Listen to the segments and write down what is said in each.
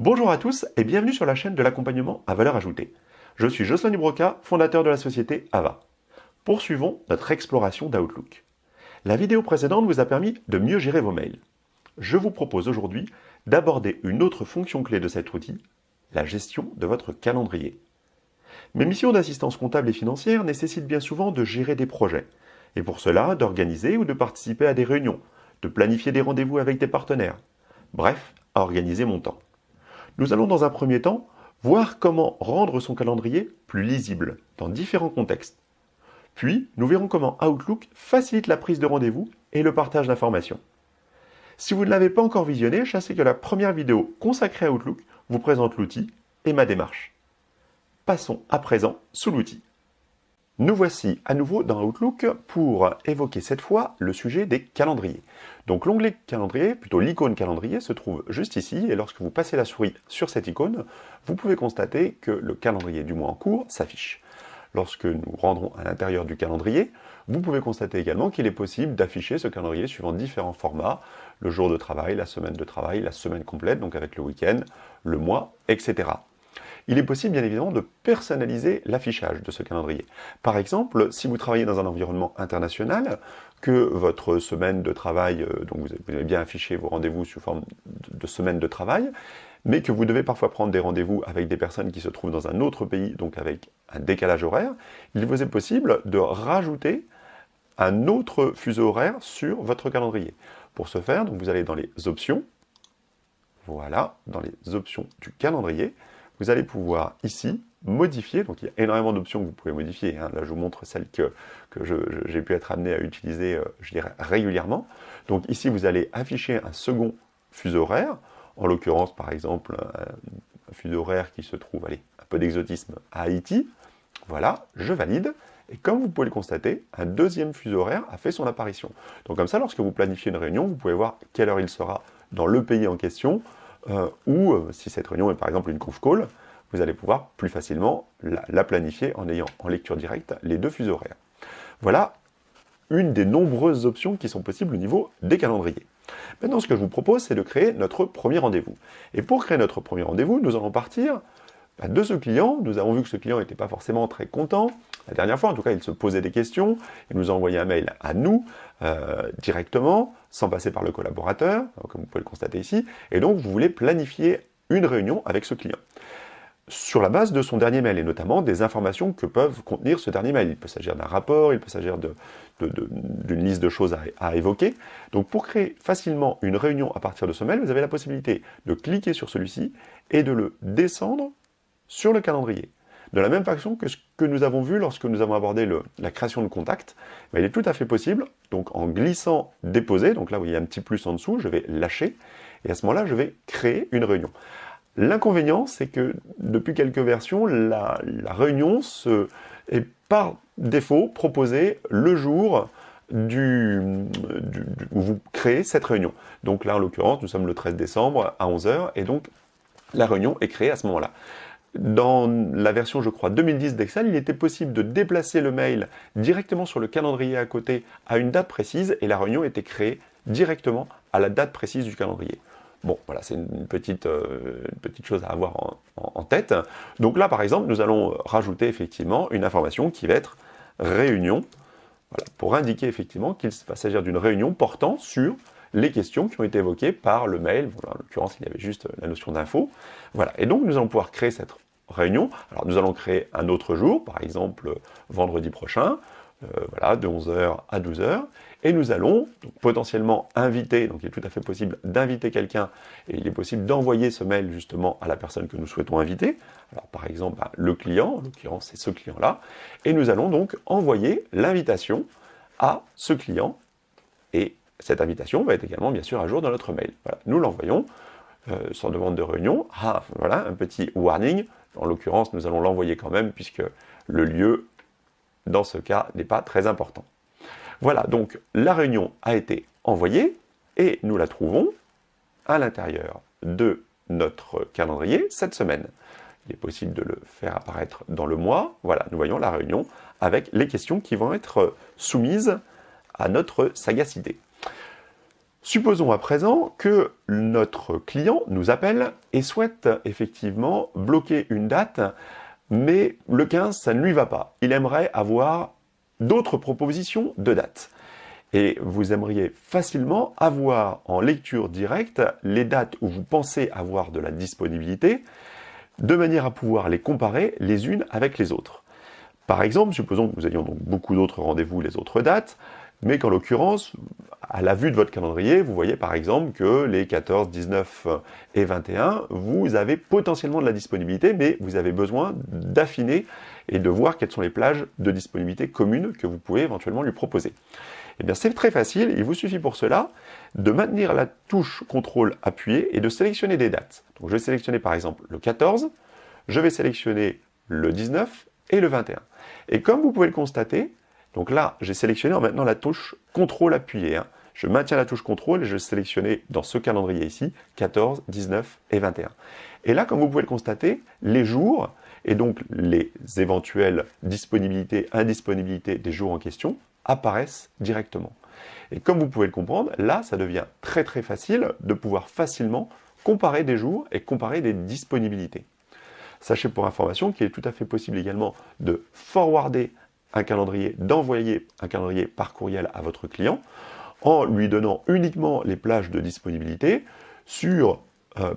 Bonjour à tous et bienvenue sur la chaîne de l'accompagnement à valeur ajoutée. Je suis Jocelyn Dubroca, fondateur de la société Ava. Poursuivons notre exploration d'Outlook. La vidéo précédente vous a permis de mieux gérer vos mails. Je vous propose aujourd'hui d'aborder une autre fonction clé de cet outil, la gestion de votre calendrier. Mes missions d'assistance comptable et financière nécessitent bien souvent de gérer des projets, et pour cela d'organiser ou de participer à des réunions, de planifier des rendez-vous avec des partenaires, bref, à organiser mon temps. Nous allons dans un premier temps voir comment rendre son calendrier plus lisible dans différents contextes. Puis, nous verrons comment Outlook facilite la prise de rendez-vous et le partage d'informations. Si vous ne l'avez pas encore visionné, sachez que la première vidéo consacrée à Outlook vous présente l'outil et ma démarche. Passons à présent sous l'outil. Nous voici à nouveau dans Outlook pour évoquer cette fois le sujet des calendriers. Donc l'onglet calendrier, plutôt l'icône calendrier, se trouve juste ici et lorsque vous passez la souris sur cette icône, vous pouvez constater que le calendrier du mois en cours s'affiche. Lorsque nous rentrons à l'intérieur du calendrier, vous pouvez constater également qu'il est possible d'afficher ce calendrier suivant différents formats, le jour de travail, la semaine complète, donc avec le week-end, le mois, etc. Il est possible bien évidemment de personnaliser l'affichage de ce calendrier. Par exemple, si vous travaillez dans un environnement international, que votre semaine de travail, donc vous avez bien affiché vos rendez-vous sous forme de semaine de travail, mais que vous devez parfois prendre des rendez-vous avec des personnes qui se trouvent dans un autre pays, donc avec un décalage horaire, il vous est possible de rajouter un autre fuseau horaire sur votre calendrier. Pour ce faire, donc vous allez dans les options, voilà, dans les options du calendrier, vous allez pouvoir ici modifier, donc il y a énormément d'options que vous pouvez modifier, hein. Là je vous montre celles que j'ai pu être amené à utiliser, je dirais, régulièrement. Donc ici vous allez afficher un second fuseau horaire, en l'occurrence par exemple un fuseau horaire qui se trouve, allez, un peu d'exotisme, à Haïti. Voilà, je valide, et comme vous pouvez le constater, un deuxième fuseau horaire a fait son apparition. Donc comme ça, lorsque vous planifiez une réunion, vous pouvez voir quelle heure il sera dans le pays en question, ou si cette réunion est par exemple une conf call, vous allez pouvoir plus facilement la planifier en ayant en lecture directe les deux fuseaux horaires. Voilà une des nombreuses options qui sont possibles au niveau des calendriers. Maintenant, ce que je vous propose, c'est de créer notre premier rendez-vous. Et pour créer notre premier rendez-vous, nous allons partir de ce client. Nous avons vu que ce client n'était pas forcément très content. La dernière fois, en tout cas, il se posait des questions. Il nous a envoyé un mail à nous directement, sans passer par le collaborateur, comme vous pouvez le constater ici. Et donc, vous voulez planifier une réunion avec ce client sur la base de son dernier mail, et notamment des informations que peuvent contenir ce dernier mail. Il peut s'agir d'un rapport, il peut s'agir d'une liste de choses à évoquer. Donc pour créer facilement une réunion à partir de ce mail, vous avez la possibilité de cliquer sur celui-ci et de le descendre sur le calendrier. De la même façon que ce que nous avons vu lorsque nous avons abordé la création de contacts, il est tout à fait possible, donc en glissant déposer, donc là où il y a un petit plus en dessous, je vais lâcher, et à ce moment-là, je vais créer une réunion. L'inconvénient, c'est que depuis quelques versions, la réunion est par défaut proposée le jour où vous créez cette réunion. Donc là, en l'occurrence, nous sommes le 13 décembre à 11 h, et donc la réunion est créée à ce moment-là. Dans la version, je crois, 2010 d'Excel, il était possible de déplacer le mail directement sur le calendrier à côté à une date précise, et la réunion était créée directement à la date précise du calendrier. Bon, voilà, c'est une petite chose à avoir en tête. Donc là, par exemple, nous allons rajouter effectivement une information qui va être réunion, voilà, pour indiquer effectivement qu'il va s'agir d'une réunion portant sur les questions qui ont été évoquées par le mail. Voilà, en l'occurrence, il y avait juste la notion d'info. Voilà, et donc nous allons pouvoir créer cette réunion. Alors nous allons créer un autre jour, par exemple vendredi prochain, voilà, de 11 h à 12 h, et nous allons donc, potentiellement inviter, donc il est tout à fait possible d'inviter quelqu'un, et il est possible d'envoyer ce mail justement à la personne que nous souhaitons inviter, alors par exemple le client, en l'occurrence c'est ce client-là, et nous allons donc envoyer l'invitation à ce client, et cette invitation va être également bien sûr à jour dans notre mail. Voilà, nous l'envoyons, sans demande de réunion, voilà, un petit warning, en l'occurrence nous allons l'envoyer quand même, puisque le lieu dans ce cas n'est pas très important. Voilà, donc la réunion a été envoyée et nous la trouvons à l'intérieur de notre calendrier cette semaine. Il est possible de le faire apparaître dans le mois. Voilà, nous voyons la réunion avec les questions qui vont être soumises à notre sagacité. Supposons à présent que notre client nous appelle et souhaite effectivement bloquer une date, mais le 15, ça ne lui va pas. Il aimerait avoir d'autres propositions de dates. Et vous aimeriez facilement avoir en lecture directe les dates où vous pensez avoir de la disponibilité, de manière à pouvoir les comparer les unes avec les autres. Par exemple, supposons que nous ayons donc beaucoup d'autres rendez-vous, les autres dates, mais qu'en l'occurrence, à la vue de votre calendrier, vous voyez par exemple que les 14, 19 et 21, vous avez potentiellement de la disponibilité, mais vous avez besoin d'affiner et de voir quelles sont les plages de disponibilité communes que vous pouvez éventuellement lui proposer. Eh bien, c'est très facile, il vous suffit pour cela de maintenir la touche CTRL appuyée et de sélectionner des dates. Donc, je vais sélectionner par exemple le 14, je vais sélectionner le 19 et le 21. Et comme vous pouvez le constater, donc là, j'ai sélectionné en maintenant la touche CTRL appuyée. Je maintiens la touche CTRL et je vais sélectionner dans ce calendrier ici 14, 19 et 21. Et là, comme vous pouvez le constater, les jours et donc les éventuelles disponibilités, indisponibilités des jours en question apparaissent directement. Et comme vous pouvez le comprendre, là, ça devient très très facile de pouvoir facilement comparer des jours et comparer des disponibilités. Sachez pour information qu'il est tout à fait possible également de forwarder un calendrier, d'envoyer un calendrier par courriel à votre client en lui donnant uniquement les plages de disponibilité sur,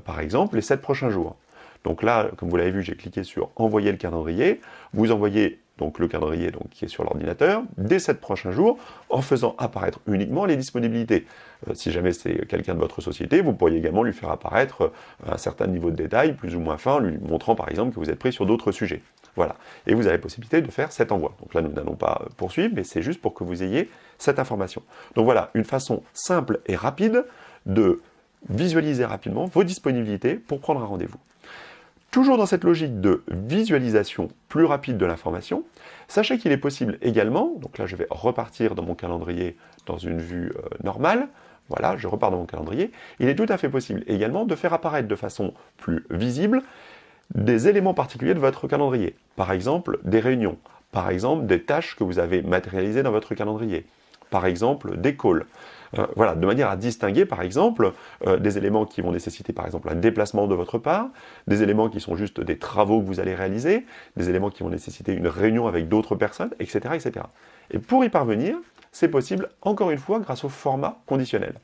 par exemple, les 7 prochains jours. Donc là, comme vous l'avez vu, j'ai cliqué sur « Envoyer le calendrier ». Vous envoyez donc le calendrier qui est sur l'ordinateur des 7 prochains jours en faisant apparaître uniquement les disponibilités. Si jamais c'est quelqu'un de votre société, vous pourriez également lui faire apparaître un certain niveau de détail, plus ou moins fin, lui montrant par exemple que vous êtes pris sur d'autres sujets. Voilà. Et vous avez la possibilité de faire cet envoi. Donc là, nous n'allons pas poursuivre, mais c'est juste pour que vous ayez cette information. Donc voilà, une façon simple et rapide de visualiser rapidement vos disponibilités pour prendre un rendez-vous. Toujours dans cette logique de visualisation plus rapide de l'information, sachez qu'il est possible également, donc là je vais repartir dans mon calendrier dans une vue normale, voilà, je repars dans mon calendrier, il est tout à fait possible également de faire apparaître de façon plus visible des éléments particuliers de votre calendrier. Par exemple, des réunions, par exemple, des tâches que vous avez matérialisées dans votre calendrier, par exemple, des calls. Voilà, de manière à distinguer, par exemple, des éléments qui vont nécessiter, par exemple, un déplacement de votre part, des éléments qui sont juste des travaux que vous allez réaliser, des éléments qui vont nécessiter une réunion avec d'autres personnes, etc., etc. Et pour y parvenir, c'est possible, encore une fois, grâce au format conditionnel.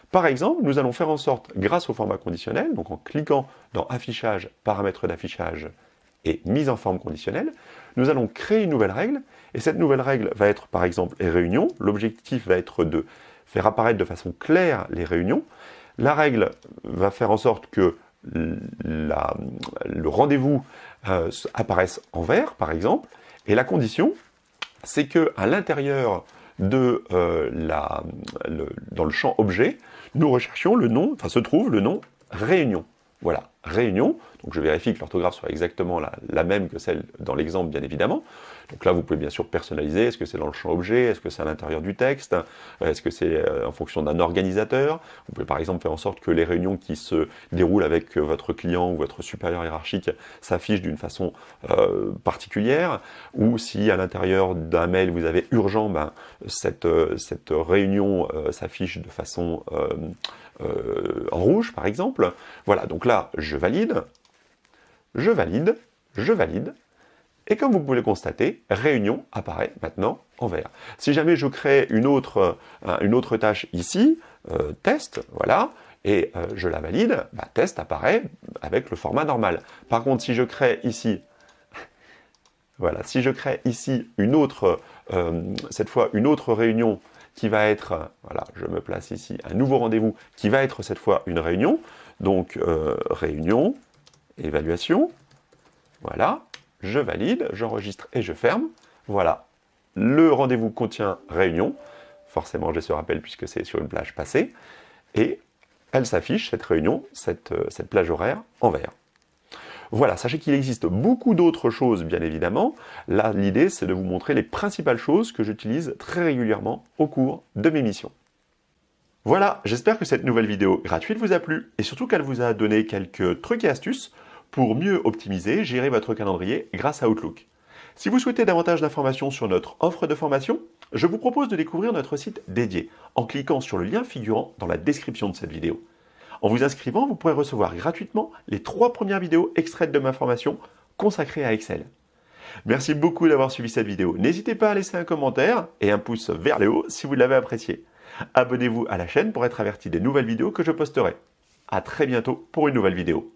Par exemple, nous allons faire en sorte, grâce au format conditionnel, donc en cliquant dans Affichage, Paramètres d'affichage et Mise en forme conditionnelle, nous allons créer une nouvelle règle, et cette nouvelle règle va être, par exemple, les réunions. L'objectif va être de faire apparaître de façon claire les réunions. La règle va faire en sorte que le rendez-vous apparaisse en vert, par exemple, et la condition, c'est qu'à l'intérieur de dans le champ objet, nous recherchions le nom, enfin se trouve le nom réunion. Voilà, réunion. Donc je vérifie que l'orthographe soit exactement la même que celle dans l'exemple, bien évidemment. Donc là, vous pouvez bien sûr personnaliser. Est-ce que c'est dans le champ objet? Est-ce que c'est à l'intérieur du texte? Est-ce que c'est en fonction d'un organisateur? Vous pouvez par exemple faire en sorte que les réunions qui se déroulent avec votre client ou votre supérieur hiérarchique s'affichent d'une façon particulière. Ou si à l'intérieur d'un mail vous avez urgent, ben, cette réunion s'affiche de façon en rouge, par exemple. Voilà, donc là, je valide, je valide, je valide. Et comme vous pouvez le constater, réunion apparaît maintenant en vert. Si jamais je crée une autre tâche ici, test, voilà, et je la valide, bah, test apparaît avec le format normal. Par contre, si je crée ici, voilà, si je crée ici une autre, cette fois une autre réunion qui va être, voilà, je me place ici, un nouveau rendez-vous qui va être cette fois une réunion, donc réunion, évaluation, voilà. Je valide, j'enregistre et je ferme. Voilà, le rendez-vous contient réunion. Forcément, j'ai ce rappel puisque c'est sur une plage passée. Et elle s'affiche, cette réunion, cette plage horaire, en vert. Voilà, sachez qu'il existe beaucoup d'autres choses, bien évidemment. Là, l'idée, c'est de vous montrer les principales choses que j'utilise très régulièrement au cours de mes missions. Voilà, j'espère que cette nouvelle vidéo gratuite vous a plu et surtout qu'elle vous a donné quelques trucs et astuces pour mieux optimiser, gérer votre calendrier grâce à Outlook. Si vous souhaitez davantage d'informations sur notre offre de formation, je vous propose de découvrir notre site dédié en cliquant sur le lien figurant dans la description de cette vidéo. En vous inscrivant, vous pourrez recevoir gratuitement les 3 premières vidéos extraites de ma formation consacrée à Excel. Merci beaucoup d'avoir suivi cette vidéo. N'hésitez pas à laisser un commentaire et un pouce vers le haut si vous l'avez apprécié. Abonnez-vous à la chaîne pour être averti des nouvelles vidéos que je posterai. À très bientôt pour une nouvelle vidéo.